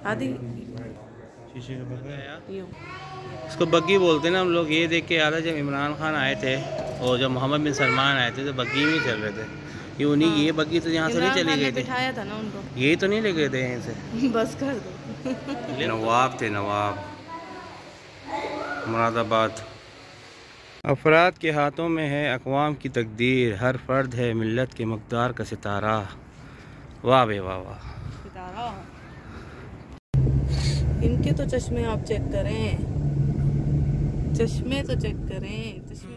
आदि शीशे का बग्गा यूँ। इसको बग्गी बोलते हैं ना हम लोग। ये देख के याद है जब इमरान खान आए थे और जब मोहम्मद बिन सलमान आए थे तो बग्गी में चल रहे थे। ये उन्हीं हाँ, ये बग्गी तो यहाँ से नहीं इमरान चली खान ने गई थी। बिठाया था ना उनको। यही तो नहीं ले गए थे यहीं से। बस कर दो। नवाब थे नवाब, मुरादाबाद। अफराद के हाथों में है अक़वाम की तकदीर, हर फर्द है मिल्लत के मक़दार का सितारा। वाह बे वाह वाह। सितारा। इनके तो चश्मे आप चेक करें, चश्मे तो चेक करें, चश्मे।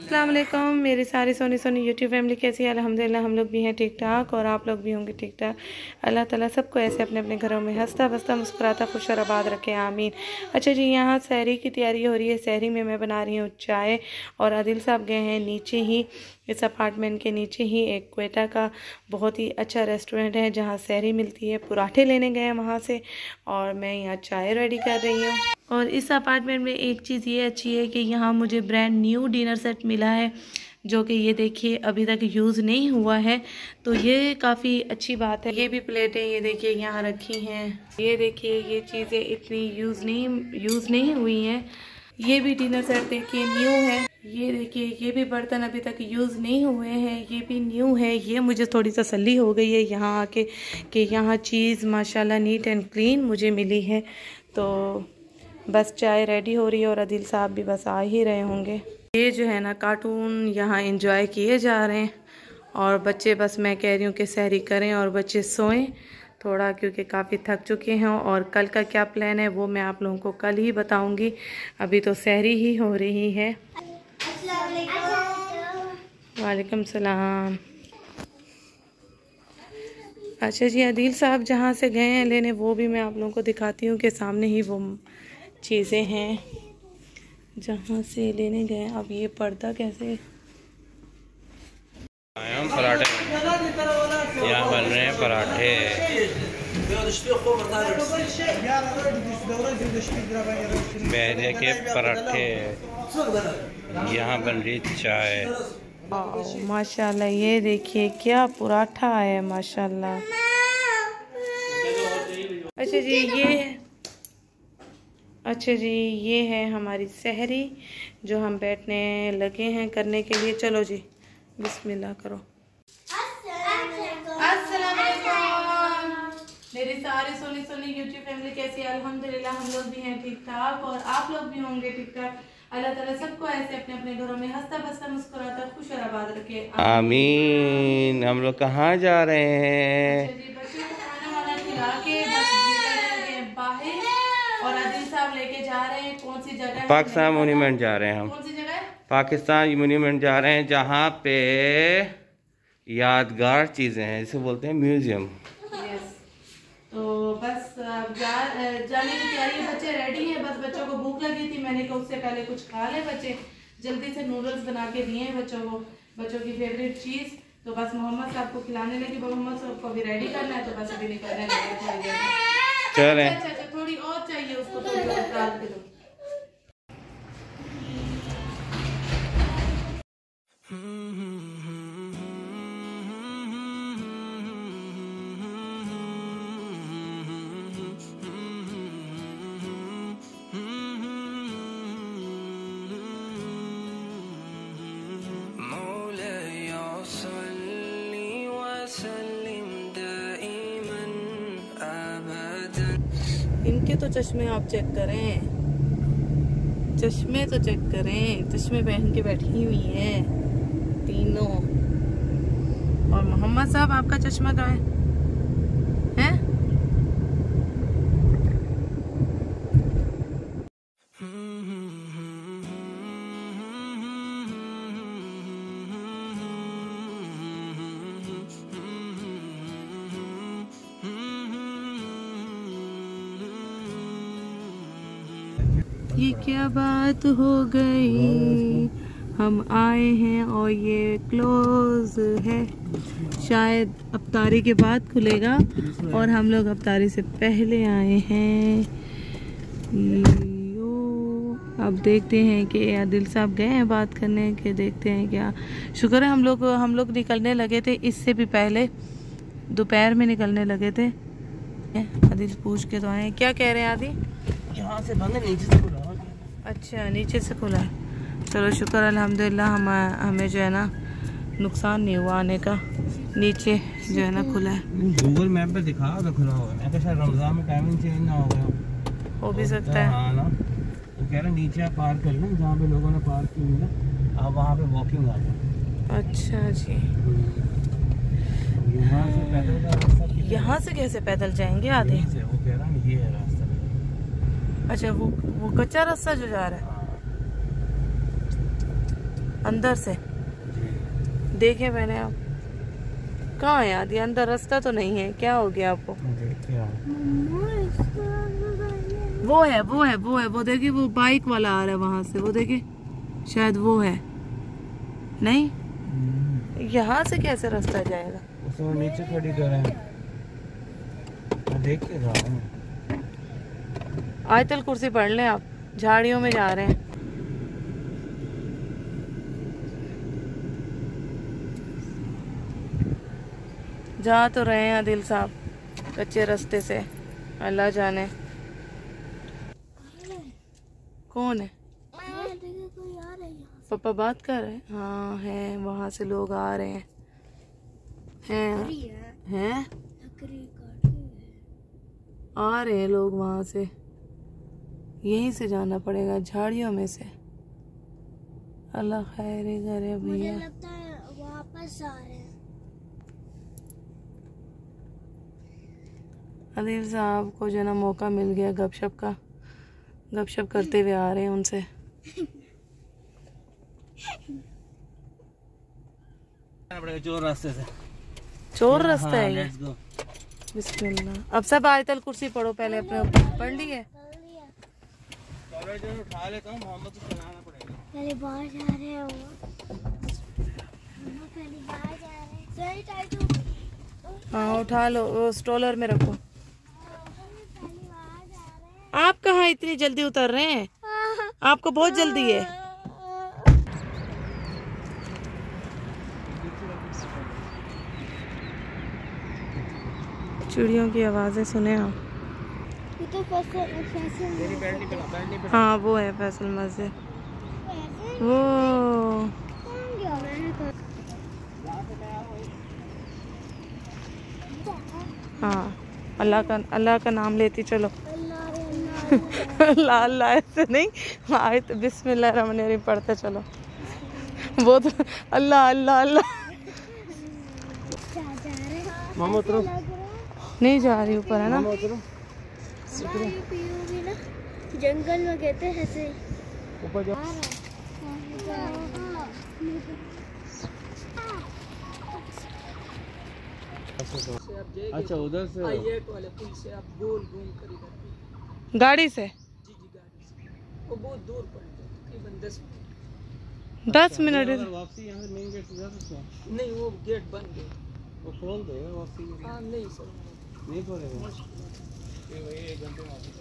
अस्सलाम वालेकुम मेरी सारी सोनी सोनी यूट्यूब फैमिली, कैसी है? अल्हम्दुलिल्लाह हम लोग भी हैं ठीक ठाक और आप लोग भी होंगे ठीक ठाक। अल्लाह ताला सबको ऐसे अपने अपने घरों में हंसता बसता मुस्कुराता खुश और आबाद रखे, आमीन। अच्छा जी, यहाँ सहरी की तैयारी हो रही है। सहरी में मैं बना रही हूँ चाय और आदिल साहब गए हैं नीचे ही, इस अपार्टमेंट के नीचे ही एक क्वेटा का बहुत ही अच्छा रेस्टोरेंट है जहाँ सहरी मिलती है। पराठे लेने गए हैं वहाँ से और मैं यहाँ चाय रेडी कर रही हूँ। और इस अपार्टमेंट में एक चीज़ ये अच्छी है कि यहाँ मुझे ब्रांड न्यू डिनर सेट मिला है, जो कि ये देखिए अभी तक यूज़ नहीं हुआ है, तो ये काफ़ी अच्छी बात है। ये भी प्लेटें ये देखिए यहाँ रखी हैं। ये देखिए ये चीज़ें इतनी यूज़ नहीं हुई हैं। ये भी डिनर सेट देखिए न्यू है। ये देखिए ये भी बर्तन अभी तक यूज़ नहीं हुए हैं, ये भी न्यू है। ये मुझे थोड़ी तसल्ली हो गई है यहाँ आके कि यहाँ चीज़ माशाल्लाह नीट एंड क्लीन मुझे मिली है। तो बस चाय रेडी हो रही है और आदिल साहब भी बस आ ही रहे होंगे। ये जो है ना कार्टून यहाँ एंजॉय किए जा रहे हैं और बच्चे, बस मैं कह रही हूँ कि सहरी करें और बच्चे सोएं थोड़ा, क्योंकि काफ़ी थक चुके हैं। और कल का क्या प्लान है वो मैं आप लोगों को कल ही बताऊंगी, अभी तो सहरी ही हो रही है। वालेकुम सलाम। अच्छा जी, आदिल साहब जहाँ से गए हैं लेने वो भी मैं आप लोगों को दिखाती हूँ कि सामने ही वो चीज़ें हैं जहाँ से लेने गए। अब ये पर्दा कैसे, पराठे यहाँ बन रहे हैं पराठे। मैदे के पराठे, यहाँ बन रही चाय। माशाल्लाह ये देखिए क्या पराठा है माशाल्लाह। अच्छा जी ये है हमारी सहरी जो हम बैठने लगे हैं करने के लिए। चलो जी बिस्मिल्लाह करो। अस्सलाम वालेकुम मेरी सारी सोनी सोनी यूट्यूब फैमिली, कैसी है? अल्हम्दुलिल्लाह हम लोग भी हैं ठीक ठाक और आप लोग भी होंगे ठीक ठाक। अल्लाह ताला सबको ऐसे अपने अपने घरों में हंसता बसता मुस्कुराता खुश और आबाद रखे, आमीन। हम लोग कहाँ जा रहे हैं? अच्छा जी, बच्चों को खाना वाना खिला के बस निकलने लगे हैं बाहर और आदिल साहब लेके जा रहे हैं। कौन सी जगह है? पाकिस्तान मोन्यूमेंट जा रहे हैं हम। कौन सी जगह है? पाकिस्तान मोन्यूमेंट जा रहे हैं जहाँ पे यादगार चीज़ें हैं, जिसे बोलते हैं म्यूजियम। तो बस जाने की तैयारी है। बच्चे रेडी हैं, बस बच्चों को भूख लगी थी, मैंने कहा उससे पहले कुछ खा ले बच्चे। जल्दी से नूडल्स बना के दिए हैं बच्चों को, बच्चों की फेवरेट चीज़। तो बस मोहम्मद साहब को खिलाने लगी, मोहम्मद साहब को भी रेडी करना है तो बस अभी निकलने लगे थोड़ी देर में। चलें। अच्छा थोड़ी और चाहिए उसको, थोड़ी और डाल के दो। इनके तो चश्मे आप चेक करें, चश्मे तो चेक करें, चश्मे पहन के बैठी हुई हैं तीनों। और मोहम्मद साहब आपका चश्मा कहाँ है? ये क्या बात हो गई, हम आए हैं और ये क्लोज है, शायद अफ्तारी के बाद खुलेगा और हम लोग अफ्तारी से पहले आए हैं। अब देखते हैं कि आदिल साहब गए हैं बात करने के, देखते हैं क्या। शुक्र है हम लोग निकलने लगे थे इससे भी पहले, दोपहर में निकलने लगे थे। आदिल पूछ के तो आए। क्या कह रहे हैं आदि? यहाँ से बंद है, नीचे से खुला है। अच्छा, नीचे से खुला है। चलो शुक्र अल्हम्दुलिल्लाह, हमें जो है ना नुकसान नहीं हुआ आने का। नीचे जो है ना खुला है। गूगल मैप पे दिखा था खुला हुआ है। मैं कहा शायद रमजान में टाइमिंग चेंज ना हो गया हो भी सकता है। हाँ ना, वो कह रहे नीचे आप पार्क कर लें, जहाँ पे लोगों ने पार्क की हुई ना, आप वहाँ पे वॉकिंग आ जाए। अच्छा जी, यहाँ से पैदल का रास्ता, यहाँ से कैसे पैदल जाएंगे आधे? वो कह रहा है ये है रास्ता। अच्छा, वो कच्चा रास्ता जो जा रहा है अंदर से। देखे मैंने, आप कहाँ है आदि? अंदर रास्ता तो नहीं है, क्या हो गया आपको? वो देखिए, वो बाइक वाला आ रहा है वहां से, वो देखिए, शायद वो है। नहीं, यहाँ से कैसे रास्ता जाएगा? उसको नीचे खड़ी कर रहे हैं, मैं देख के जा रहा हूँ। आयतल कुर्सी पढ़ लें आप, झाड़ियों में जा रहे हैं। जा तो रहे हैं आदिल साहब कच्चे रास्ते से, अल्लाह जाने कौन है। पापा बात कर रहे हैं? हाँ है, वहां से लोग आ रहे हैं। आ रहे हैं लोग वहां से, यहीं से जाना पड़ेगा, झाड़ियों में से। अल्लाह खैर ही करे भैया। मुझे लगता है वापस आ रहे हैं। आदिल साहब को जो ना मौका मिल गया गपशप का, गपशप करते हुए आ रहे हैं उनसे। चोर रास्ते से, चोर रास्ता हाँ, है ये। let's go। बिस्मिल्लाह। अब सब आयतल कुर्सी पढ़ो, पहले अपने ऊपर पढ़ लिए। उठा लेता हूँ, मोहम्मद को चलाना पड़ेगा। पहले बाहर जा रहे हैं पहले बाहर जा रहे हैं। सही टाइट हो। हाँ उठा लो, वो स्ट्रोलर में रखो। पहले बाहर जा रहे हैं। आप कहाँ इतनी जल्दी उतर रहे हैं? आपको बहुत जल्दी है। चिड़ियों की आवाजें सुने आप? ये तो फैसल हाँ वो है फैसल मस्जिद। वो हाँ, अल्लाह का नाम लेती चलो। अल्लाह अल्लाह ऐसे नहीं, आए तो बिस्मिल्लाह रहमान रहीम पढ़ते चलो। वो तो अल्लाह अल्लाह अल्लाह। मामा उतरो, नहीं जा रही ऊपर, है ना? जंगल में कहते हैं ऐसे ऊपर जा। अच्छा उधर से वाले पुल से आप गोल घूम कर इधर गाड़ी से? जी गाड़ी से। वो बहुत दूर पड़ता है, तकरीबन 10 मिनट। 10 मिनट? वापसी यहाँ से मेन गेट से जा सकते हैं? नहीं, वो गेट बंद है। वो खोल दो वापसी। हाँ नहीं सर, नहीं खोलेगा, ये वही 1 घंटे में वापस।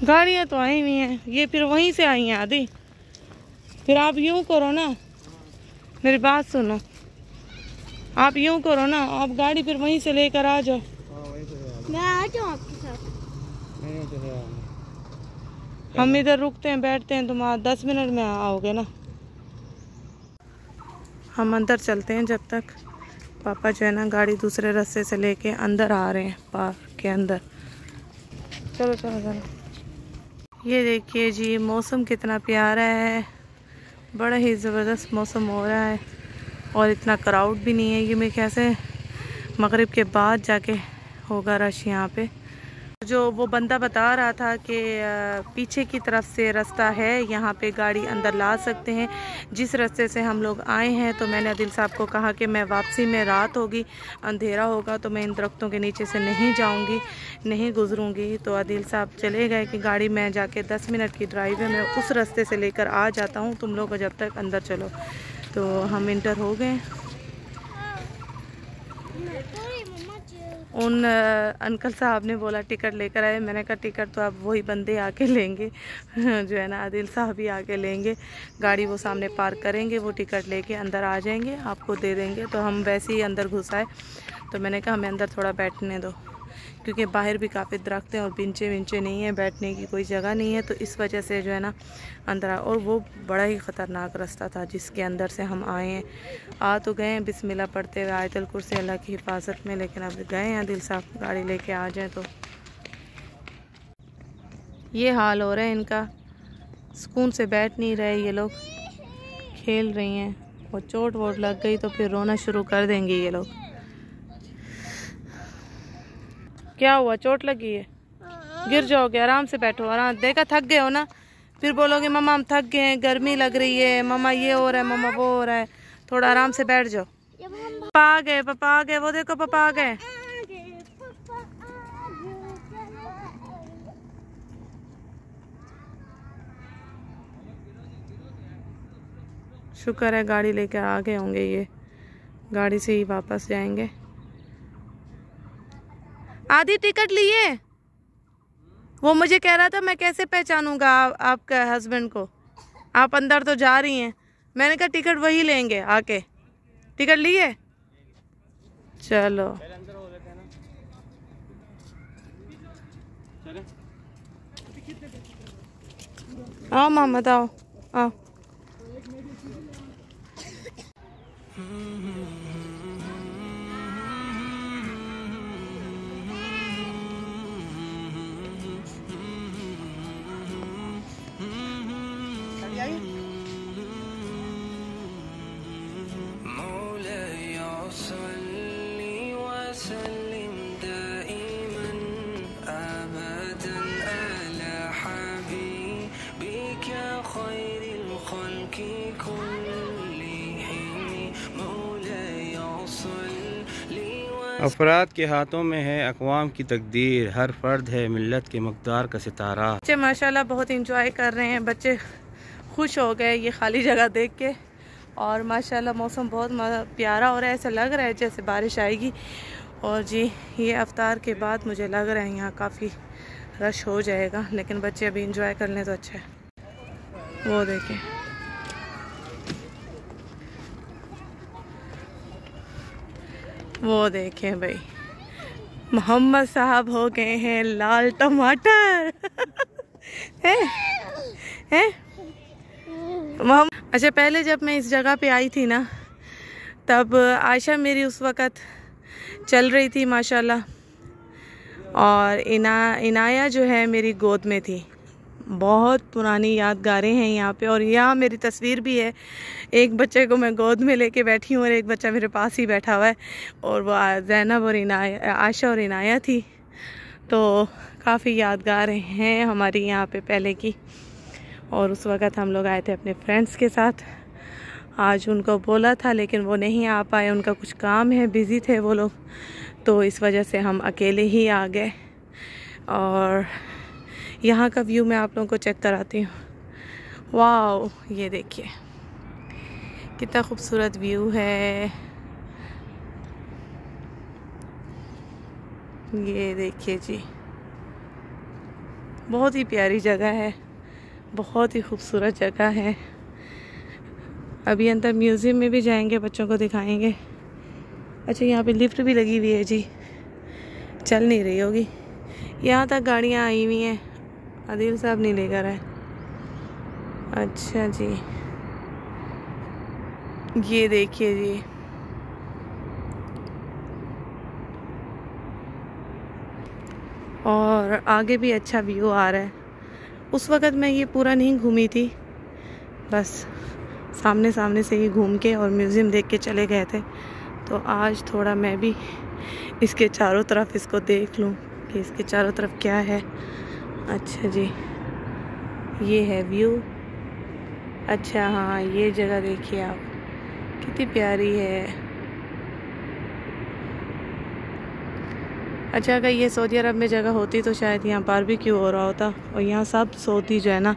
गाड़ियाँ तो आई हुई हैं, ये फिर वहीं से आई हैं आदि। फिर आप यूं करो ना, मेरी बात सुनो, आप यूं करो ना, आप गाड़ी फिर वहीं से लेकर आ जाओ। मैं आ जाऊँ आपके साथ। हम इधर रुकते हैं, बैठते हैं, तुम 10 मिनट में आओगे ना। हम अंदर चलते हैं जब तक पापा जो है ना गाड़ी दूसरे रास्ते से लेके अंदर आ रहे हैं, पार्क के अंदर। चलो चलो चलो। ये देखिए जी, मौसम कितना प्यारा है, बड़ा ही ज़बरदस्त मौसम हो रहा है और इतना क्राउड भी नहीं है। ये मैं कैसे मगरिब के बाद जाके होगा रश यहाँ पे। जो वो बंदा बता रहा था कि पीछे की तरफ से रास्ता है, यहाँ पे गाड़ी अंदर ला सकते हैं जिस रास्ते से हम लोग आए हैं। तो मैंने आदिल साहब को कहा कि मैं वापसी में रात होगी, अंधेरा होगा तो मैं इन दरख्तों के नीचे से नहीं जाऊंगी, नहीं गुजरूंगी। तो आदिल साहब चले गए कि गाड़ी में जाके 10 मिनट की ड्राइव है, मैं उस रास्ते से लेकर आ जाता हूँ, तुम लोग जब तक अंदर चलो। तो हम इंटर हो गए। उन अंकल साहब ने बोला टिकट लेकर आए। मैंने कहा टिकट तो अब वही बंदे आके लेंगे जो है ना, आदिल साहब ही आके लेंगे। गाड़ी वो सामने पार्क करेंगे, वो टिकट लेके अंदर आ जाएंगे, आपको दे देंगे। तो हम वैसे ही अंदर घुस आए। तो मैंने कहा हमें अंदर थोड़ा बैठने दो, क्योंकि बाहर भी काफ़ी दरख्त हैं और बेंचे विंचे नहीं है, बैठने की कोई जगह नहीं है। तो इस वजह से जो है ना अंदर और वो बड़ा ही ख़तरनाक रास्ता था जिसके अंदर से हम आए हैं। आ तो गए हैं बिस्मिल्लाह पढ़ते हुए, आयतल कुर्सी अल्लाह की हिफाजत में, लेकिन अब गए हैं दिल साहब गाड़ी लेके आ जाएं तो ये हाल हो रहा है इनका। सुकून से बैठ नहीं रहे ये लोग, खेल रही हैं। और चोट वोट लग गई तो फिर रोना शुरू कर देंगे ये लोग। क्या हुआ, चोट लगी है? गिर जाओगे, आराम से बैठो, आराम। देखा थक गए हो ना, फिर बोलोगे मम्मा हम थक गए हैं, गर्मी लग रही है, मम्मा ये हो रहा है, मम्मा वो हो रहा है। थोड़ा आराम से बैठ जाओ। पापा आ गए, पापा आ गए, वो देखो पापा आ गए। शुक्र है गाड़ी लेकर आ गए होंगे, ये गाड़ी से ही वापस जाएंगे। आधी टिकट लिए? वो मुझे कह रहा था मैं कैसे पहचानूंगा आपके हस्बैंड को, आप अंदर तो जा रही हैं। मैंने कहा टिकट वही लेंगे आके। टिकट लिए? चलो आओ मोहम्मद, आओ आओ। अफराद के हाथों में है अक़वाम की तकदीर, हर फर्द है मिल्लत के मक़दार का सितारा। बच्चे माशाल्लाह बहुत इंजॉय कर रहे हैं, बच्चे खुश हो गए ये खाली जगह देख के। और माशाल्लाह मौसम बहुत प्यारा हो रहा है, ऐसा लग रहा है जैसे बारिश आएगी। और जी ये अफ्तार के बाद मुझे लग रहा है यहाँ काफ़ी रश हो जाएगा, लेकिन बच्चे अभी इंजॉय कर लें तो अच्छा है। वो देखें, वो देखें भाई, मोहम्मद साहब हो गए हैं लाल टमाटर हैं अच्छा, पहले जब मैं इस जगह पे आई थी ना, तब आयशा मेरी उस वक़्त चल रही थी माशाल्लाह, और इनाया जो है मेरी गोद में थी। बहुत पुरानी यादगारें हैं यहाँ पे। और यहाँ मेरी तस्वीर भी है, एक बच्चे को मैं गोद में लेके बैठी हूँ और एक बच्चा मेरे पास ही बैठा हुआ है, और वो ज़ैनब और आयशा और इनाया थी। तो काफ़ी यादगार हैं हमारी यहाँ पे पहले की। और उस वक़्त हम लोग आए थे अपने फ्रेंड्स के साथ। आज उनको बोला था लेकिन वो नहीं आ पाए, उनका कुछ काम है, बिज़ी थे वो लोग, तो इस वजह से हम अकेले ही आ गए। और यहाँ का व्यू मैं आप लोगों को चेक कराती हूँ। वाह, ये देखिए कितना खूबसूरत व्यू है। ये देखिए जी, बहुत ही प्यारी जगह है, बहुत ही खूबसूरत जगह है। अभी अंदर म्यूज़ियम में भी जाएंगे, बच्चों को दिखाएंगे। अच्छा, यहाँ पे लिफ्ट भी लगी हुई है जी, चल नहीं रही होगी। यहाँ तक गाड़ियाँ आई हुई हैं, आदिल साहब नहीं लेकर आए। अच्छा जी, ये देखिए जी, और आगे भी अच्छा व्यू आ रहा है। उस वक़्त मैं ये पूरा नहीं घूमी थी, बस सामने सामने से ही घूम के और म्यूज़ियम देख के चले गए थे। तो आज थोड़ा मैं भी इसके चारों तरफ इसको देख लूँ, कि इसके चारों तरफ क्या है। अच्छा जी, ये है व्यू। अच्छा हाँ, ये जगह देखिए आप, कितनी प्यारी है। अच्छा, अगर ये सऊदी अरब में जगह होती तो शायद यहाँ बारबेक्यू हो रहा होता, और यहाँ सब सऊदी जो है ना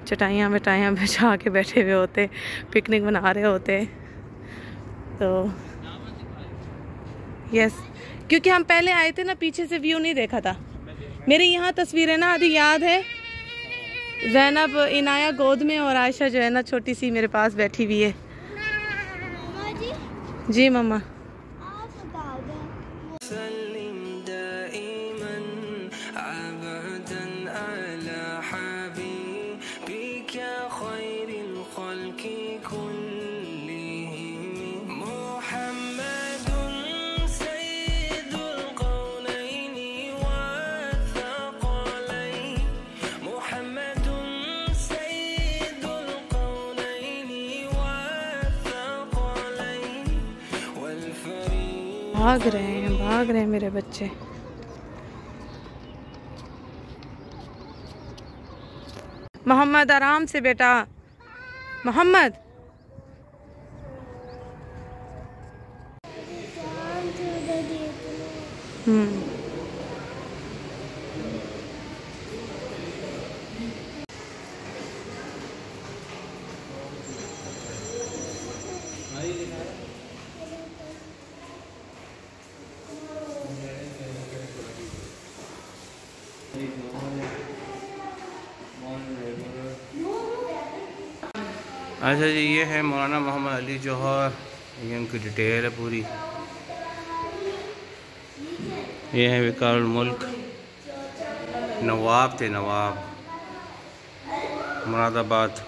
चटाइयाँ वटाइयाँ बिछा के बैठे हुए होते, पिकनिक मना रहे होते। तो यस, क्योंकि हम पहले आए थे ना, पीछे से व्यू नहीं देखा था। मेरी यहाँ तस्वीरें ना आधी याद है, ज़ैनब इनाया गोद में और आयशा जो है ना छोटी सी मेरे पास बैठी हुई है। मम्मा जी, जी मम्मा। आप बता दो। भाग रहे हैं मेरे बच्चे। मोहम्मद आराम से बेटा, मोहम्मद। अच्छा जी, ये है मौलाना मोहम्मद अली जौहर, ये उनकी डिटेल है पूरी। ये है विकारुल मुल्क, नवाब थे, नवाब मुरादाबाद।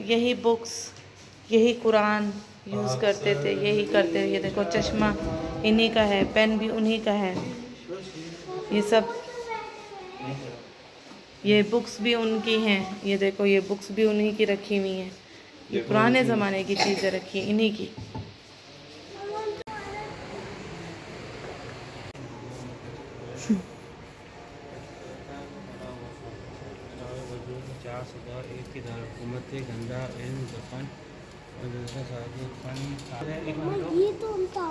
यही बुक्स, यही कुरान यूज़ करते थे, यही करते। ये देखो चश्मा इन्हीं का है, पेन भी उन्हीं का है, ये सब, ये बुक्स भी उनकी हैं। ये देखो, ये बुक्स भी उन्हीं की रखी हुई हैं। ये पुराने ज़माने की चीज़ें रखी हैं इन्हीं की। ये तो उनका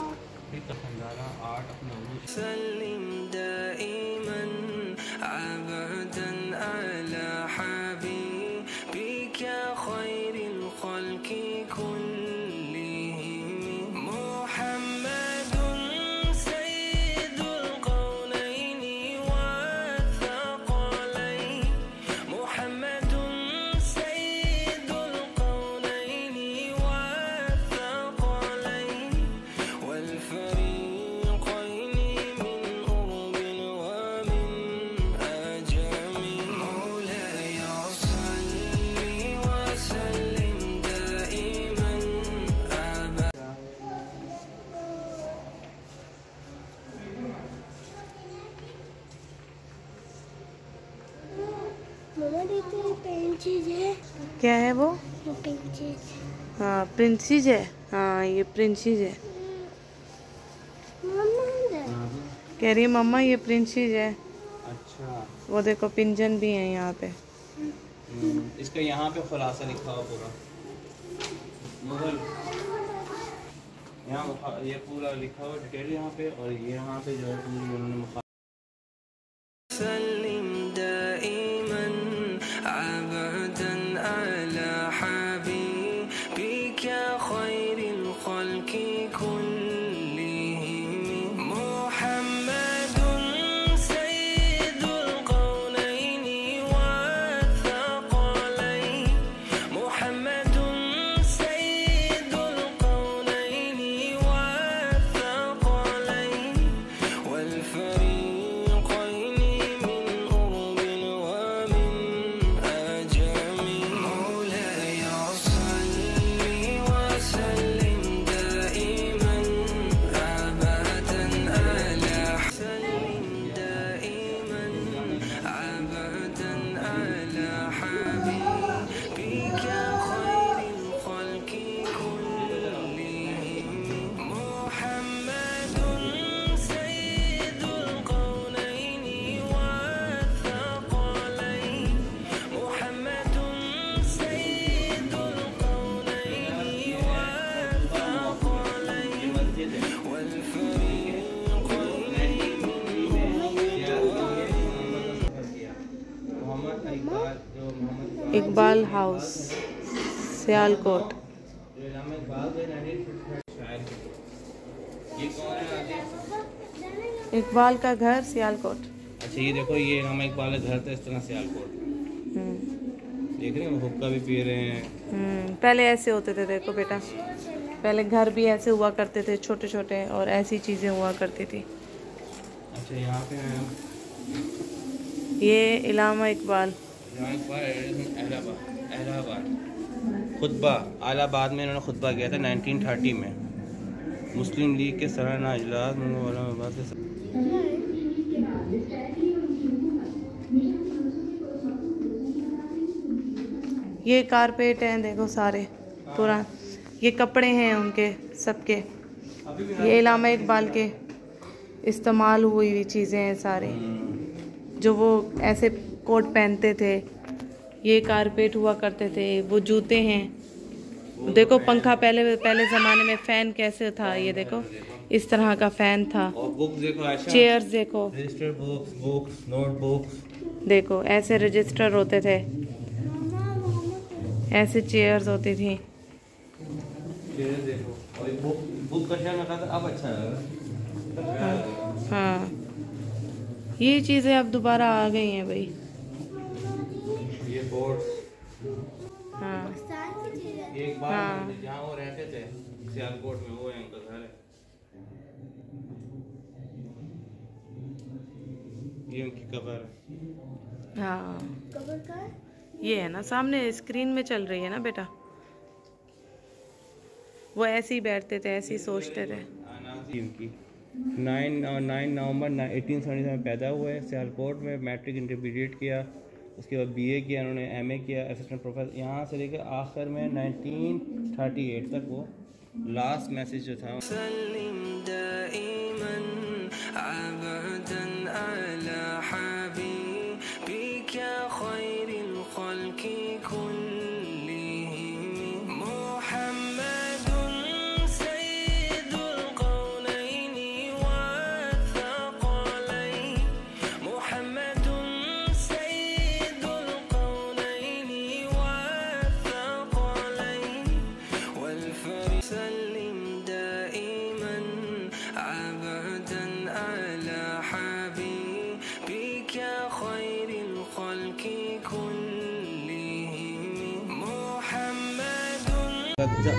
पेन चीज है। क्या है वो? पेन चीज। हाँ, प्रिंसीज है। हाँ, ये प्रिंसीज है। कह रही है मम्मा ये प्रिंसीज है। अच्छा, वो देखो पिंजन भी है यहाँ पे। इसका यहाँ पे खुलासा लिखा हुआ पूरा, मुगल यहाँ ये पूरा लिखा हुआ डिटेल यहाँ पे, और ये यहाँ पे जो है पूरी उन्होंने इकबाल हाउस सियालकोट। इकबाल का घर सियालकोट। अच्छा ये देखो, ये इलामा इकबाल का घर था इस तरह सियालकोट। देख रहे हैं, हुक्का भी पी रहे हैं। पहले ऐसे होते थे, देखो बेटा, पहले घर भी ऐसे हुआ करते थे, छोटे छोटे, और ऐसी चीज़ें हुआ करती थी। अच्छा यहाँ पे ये इलामा इकबाल इलाहाबाद खुतबा, इलाहाबाद में इन्होंने खुतबा किया था 1930 में। मुस्लिम लीग के सालाना इजलास में ये कारपेट हैं, देखो सारे पूरा, ये कपड़े हैं उनके सबके। ये इलामा इकबाल के इस्तेमाल हुई हुई चीज़ें हैं सारी, जो वो ऐसे कोट पहनते थे। ये कारपेट हुआ करते थे, वो जूते हैं। देखो पंखा, पहले ज़माने में फ़ैन कैसे था, ये देखो इस तरह का फ़ैन था। और बुक्स देखो आयशा, चेयर्स देखो, रजिस्टर बुक्स नोटबुक्स, देखो ऐसे रजिस्टर होते थे, ऐसे चेयर्स होती थी। चेयर देखो, और बुक का शेयर था अब अच्छा है। हाँ, ये चीज़ें अब दोबारा आ गई हैं भाई। ये बोर्ड्स, हाँ एक बार हाँ। जहाँ वो रहते थे सियालकोट में, वो है उनका घर है। ये उनकी कब्र है। हाँ, कबर का ये है ना, सामने स्क्रीन में चल रही है ना बेटा। वो ऐसे ही बैठते थे, ऐसे ही सोचते थे। उनकी 9 नवंबर 1877 में पैदा हुए, सियालकोट में मैट्रिक इंटरमीडिएट किया, उसके बाद बीए किया, उन्होंने एमए किया, असिस्टेंट प्रोफेसर। यहाँ से लेकर आखिर में 1938 तक वो लास्ट मैसेज जो था।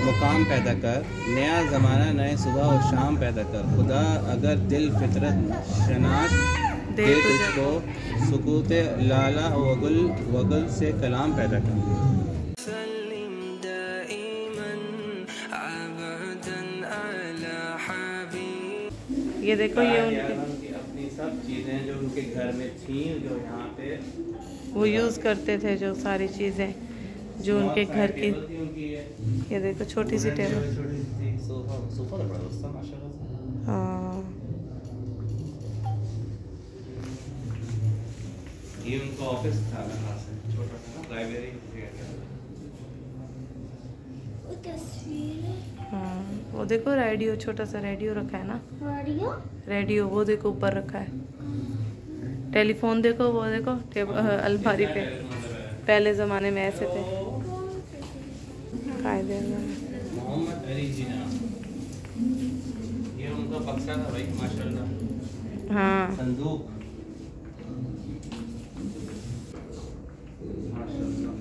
मुकाम पैदा कर, नया ज़माना नए सुबह और शाम पैदा कर, खुदा अगर दिल फितरत शनास दे तुझको, सुकूते लाला वगल से कलाम पैदा कर। ये देखो, ये उनकी अपनी सब चीज़ें जो उनके घर में थी, जो यहाँ पे वो यूज़ करते थे, जो सारी चीज़ें जो उनके घर की। ये देखो छोटी सी टेबल। हाँ, ये उनका ऑफिस था, छोटा सा लाइब्रेरी। हाँ, वो देखो रेडियो, छोटा सा रेडियो रखा है ना। रेडियो रेडियो वो देखो ऊपर रखा है। टेलीफोन देखो, वो देखो अलमारी पे, पहले ज़माने में ऐसे थे कायदे में। मोहम्मद अली जिना, ये उनका बक्सा था भाई, माशाल्लाह। हाँ, संदूक, माशाल्लाह।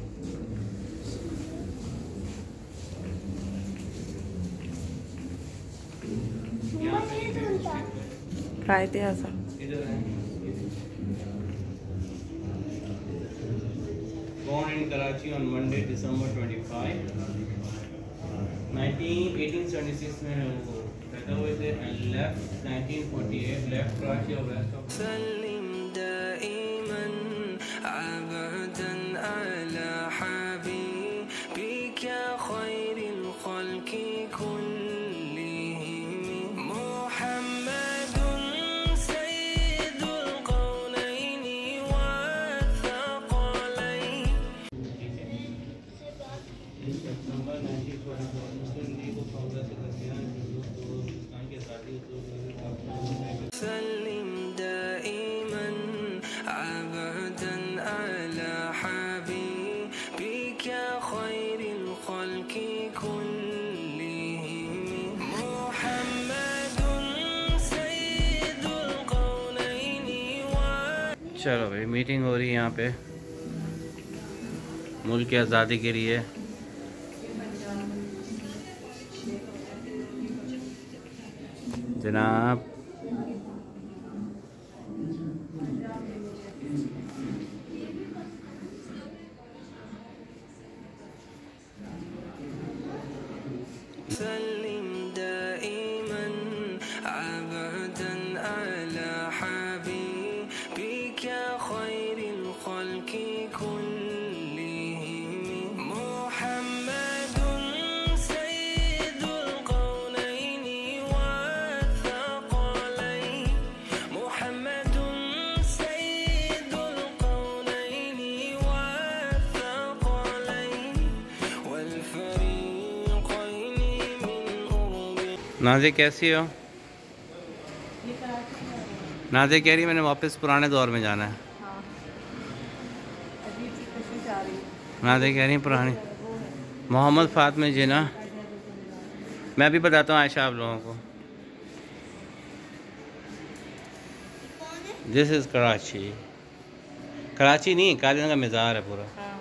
कायदे आज़म। इधर है। Born in Karachi on Monday, December 25, 1876 में वो पैदा हुए थे, and left 1948, left Karachi और west of सल्लिम दाइमन अबदन अला चलो भाई मीटिंग हो रही है यहाँ पे मुल्क की आज़ादी के लिए। जनाब नाज़े कैसी हो? नाज़े कह रही मैंने वापस पुराने दौर में जाना है। नाज़े कह रही पुरानी मोहम्मद फातिमा जिना। मैं भी बताता हूँ आयशा आप लोगों को। This is Karachi. कराची नहीं, कादियान का मज़ार है पूरा। हाँ,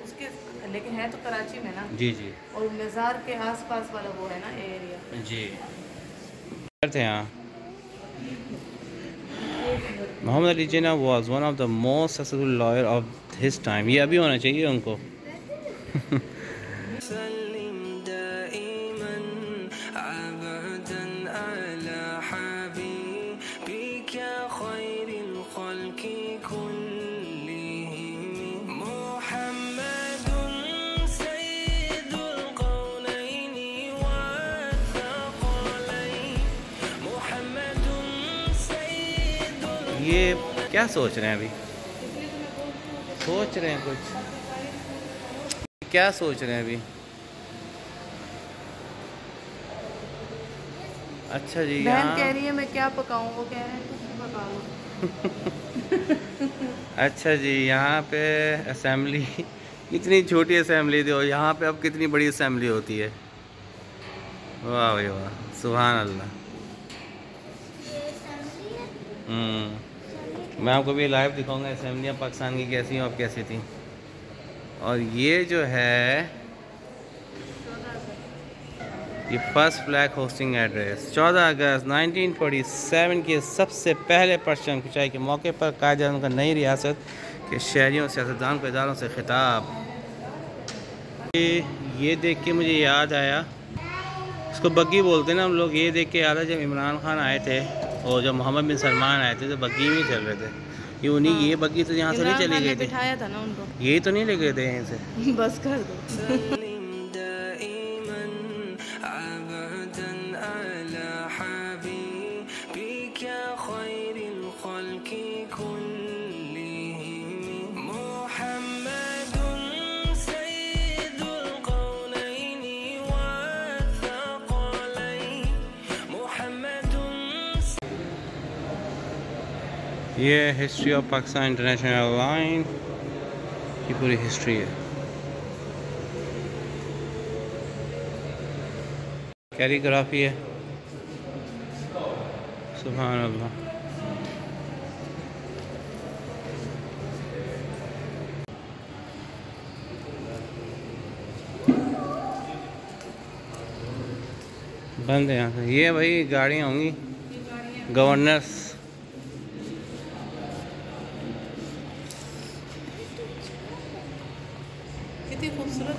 उसके लेकिन है तो कराची में ना। जी जी। और मज़ार के आसपास वाला वो है ना एरिया। जी थे यहाँ। Mohammad Ali Jinnah was one of the most successful lawyer of his time. ये अभी होना चाहिए उनको। ये क्या सोच रहे हैं अभी? सोच रहे हैं कुछ, क्या सोच रहे हैं अभी? अच्छा जी। बहन कह रही है मैं क्या पकाऊं, वो कह रहे हैं कुछ पका लो। अच्छा जी, यहाँ पे असेंबली कितनी छोटी असेंबली थी और यहाँ पे अब कितनी बड़ी असेंबली होती है। वाह भाई वाह, सुभान अल्लाह। मैं आपको भी लाइव दिखाऊंगा असेंबलियाँ पाकिस्तान की कैसी हैं और कैसी थी। और ये जो है ये फर्स्ट फ्लैग होस्टिंग एड्रेस 14 अगस्त 1947 के सबसे पहले परचम कुचाई के मौके पर कायद-ए-आज़म का नई रियासत के शहरियों सियासतदान को इदारों से खिताब। ये देख के मुझे याद आया, इसको बग्गी बोलते हैं ना हम लोग। ये देख के याद आया जब इमरान खान आए थे और जब मोहम्मद बिन सलमान आए थे तो बग्गी में चल रहे थे। ये उन्हीं ये बग्गी तो यहाँ से नहीं चली गई थी, बिठाया था ना उनको। ये तो नहीं ले गए थे यहाँ से। बस कर दो। ये history of Pakistan international airline की पूरी हिस्ट्री है। कैलीग्राफी है, सुभान अल्लाह। बंद है यहाँ से। ये भाई गाड़ियाँ होंगी गवर्नर्स। कितनी खूबसूरत।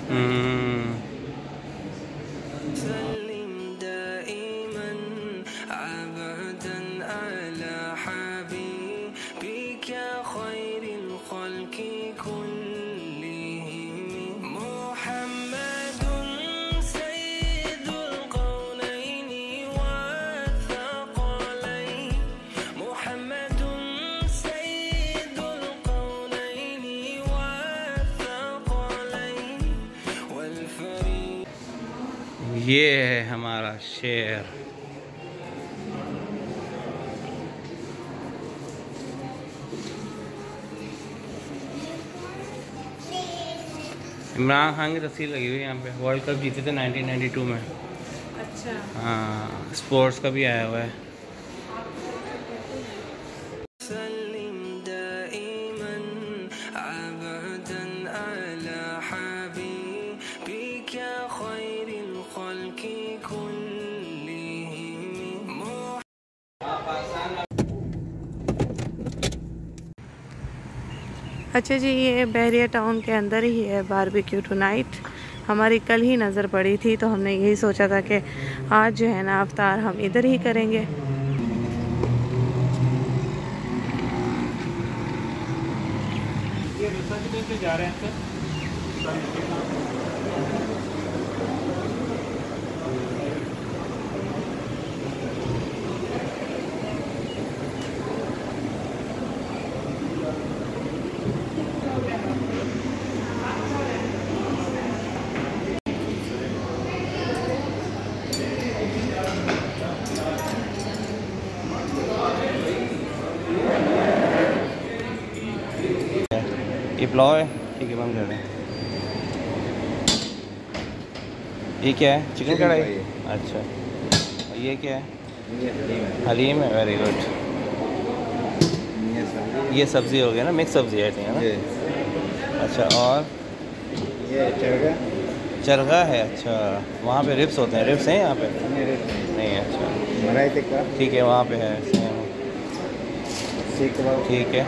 ये है हमारा शेर। इमरान खान की तस्वीर लगी हुई है यहाँ पे। वर्ल्ड कप जीते थे 1992 में। अच्छा हाँ, स्पोर्ट्स का भी आया हुआ है। अच्छा जी, ये बहरिया टाउन के अंदर ही है बारबेक्यू टुनाइट। हमारी कल ही नज़र पड़ी थी तो हमने यही सोचा था कि आज जो है ना अफ्तार हम इधर ही करेंगे। ये जा रहे हैं ये पुलाव है, ठीक है बंद कर दें। ये क्या है? चिकन कढ़ाई। अच्छा, ये क्या है? हलीम है। Very good. ये सब्ज़ी हो गया ना, मिक्स सब्ज़ी है ना। अच्छा, और ये चरगा है। अच्छा, वहाँ पे रिब्स होते हैं। रिब्स हैं यहाँ पे? नहीं। अच्छा, मलाई टिक्का ठीक है, वहाँ पे है। सीख कबाब ठीक है।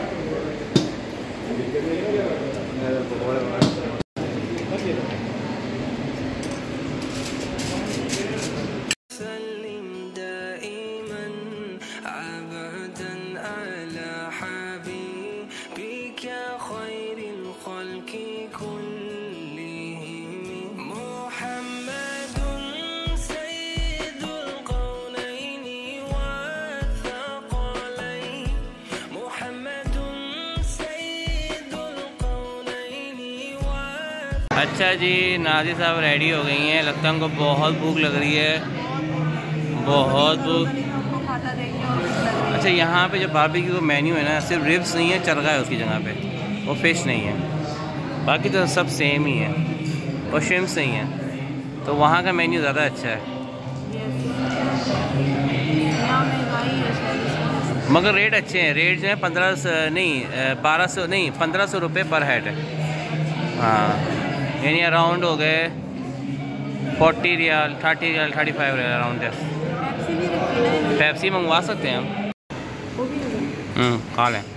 अच्छा जी, नाज़िर साहब रेडी हो गई हैं। लगता है उनको बहुत भूख लग रही है, बहुत भूख। अच्छा, यहाँ पे जो बारबेक्यू का मेन्यू है ना, सिर्फ रिब्स नहीं है, चरगा है उसकी जगह पे, वो फ़िश नहीं है। बाकी तो सब सेम ही है, और श्रिम्प्स नहीं है। तो वहाँ का मेन्यू ज़्यादा अच्छा है, मगर रेट अच्छे हैं। रेट जो है 1500 रुपये पर हेड है। हाँ, यानी अराउंड हो गए 40 रियाल, 30 रियाल, 35 रियाल अराउंड है। पेप्सी मंगवा सकते हैं हम। खा लें।